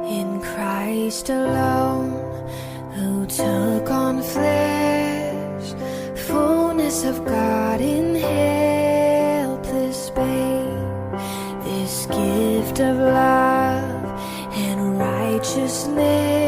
In Christ alone, who took on flesh, fullness of God in helpless babe. This gift of love and righteousness